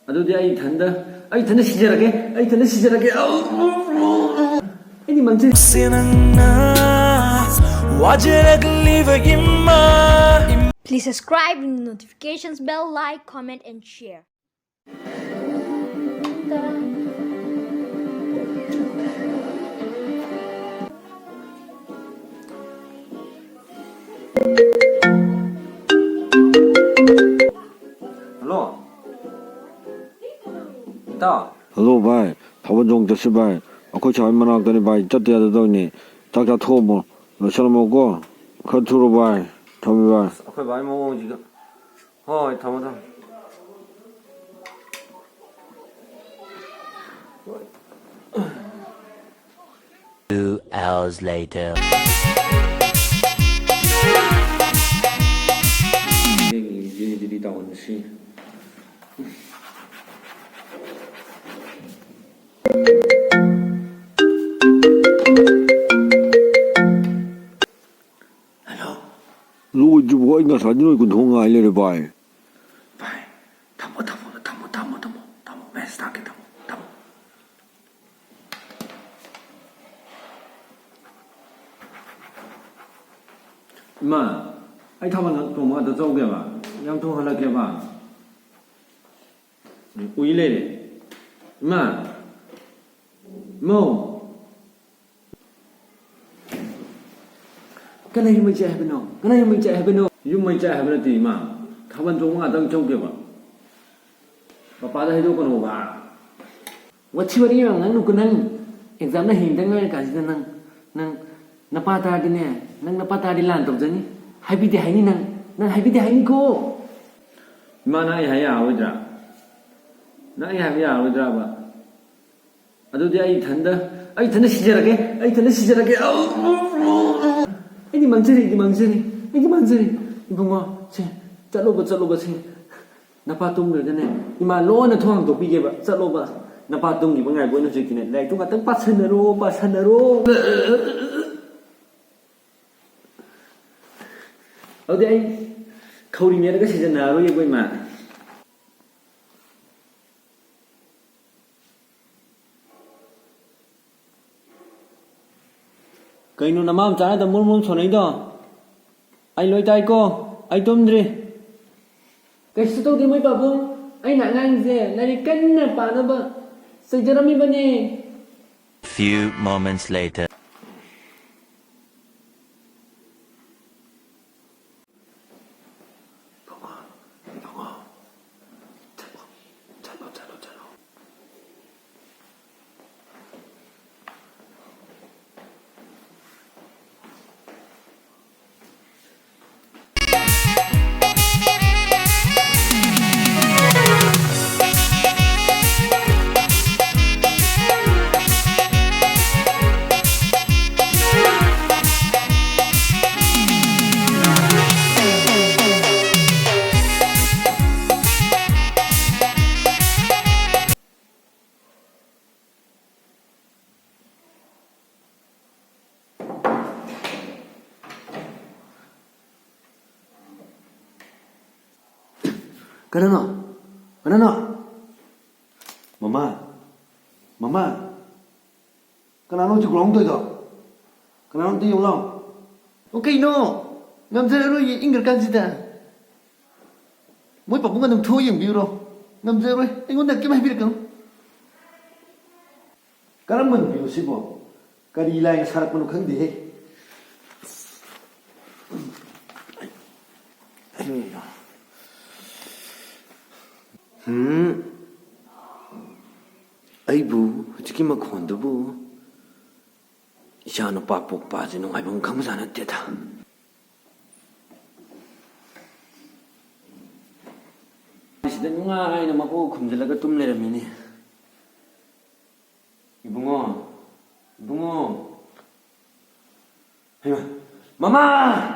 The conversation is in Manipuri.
ꯑꯗꯨꯗꯤ ꯑꯩ ꯊꯟꯗ ꯁꯤꯖꯔꯒꯦ ꯑꯩꯗꯤ ꯃꯟꯖꯩ Please subscribe, ring the notifications bell, like, comment, and share. Hello. ꯏꯇꯥꯎ. Hello, bhai. Thaban jong tasi bhai. Ako chai manak tani bhai. Chatti yada dawni. Tak tak thomo. Losalamo ko. Khathuro bhai. Thami bhai. ꯑꯩꯈꯣꯏ ꯕꯥꯏ ꯃꯑꯣꯡꯁꯤꯒ. ꯍꯣꯏ ꯊꯝꯃꯣ. 2 hours later. Lu jibu ay nga sa dinoy kun thong ngai le bhai. Bhai, thamo. Mess ta ke thamo. Ima, ai thaban thong ma da chouge ba. Yam thong halake ba. Ui le. Ima. Mo. Cái này mình chạy hay bên nào? Yung mình chạy hay bên tí mà. Thaban thong ma dang chouge ba. Papa da hido kono ba. Wachi wari yang nang nu kunang. Exam na hindang ngai ka jida nang napata di ne. Nang napata di lan tok jani. Happy di haini nang happy di haini ko. Mana ai haya awidra. Na ai haya awidra ba. Adu di ai thanda sijarage. Ini manjari. Ibungo, che, chalo ba che. Napatung le ne. Ima lo na thong to pi ge ba. Chalo ba. Napatung ni bangai bo no je kine. Lai tu ka tang pasanaro. Adu ai khauri me ga sijanaro ye goi ma. Kaino namam chana da mum sonai do. Ai loi tai ko, ai tumdri. Kai su to di mai babu, ai na ngang je, nari kan na pa na ba. Sajarami bane. Few moments later. Kanano? Mama. Kanano ji grong doi do. Kanano ti yong long. Okay no. Ngam je ro yi ingger kan ji da. Moi pa bunga nang tho yeng bi ro. Ngam je ro ai ngon da ke mai bi kan. Karam man bi si bo. Kari lai sarak manu khang di he. Aibu, hujiki makhondubu. Ishano papok paji nung aibang kamusana teta. Sida nga ay na mako kumdalaga tumleramini. Ibungo. Hey, Mama!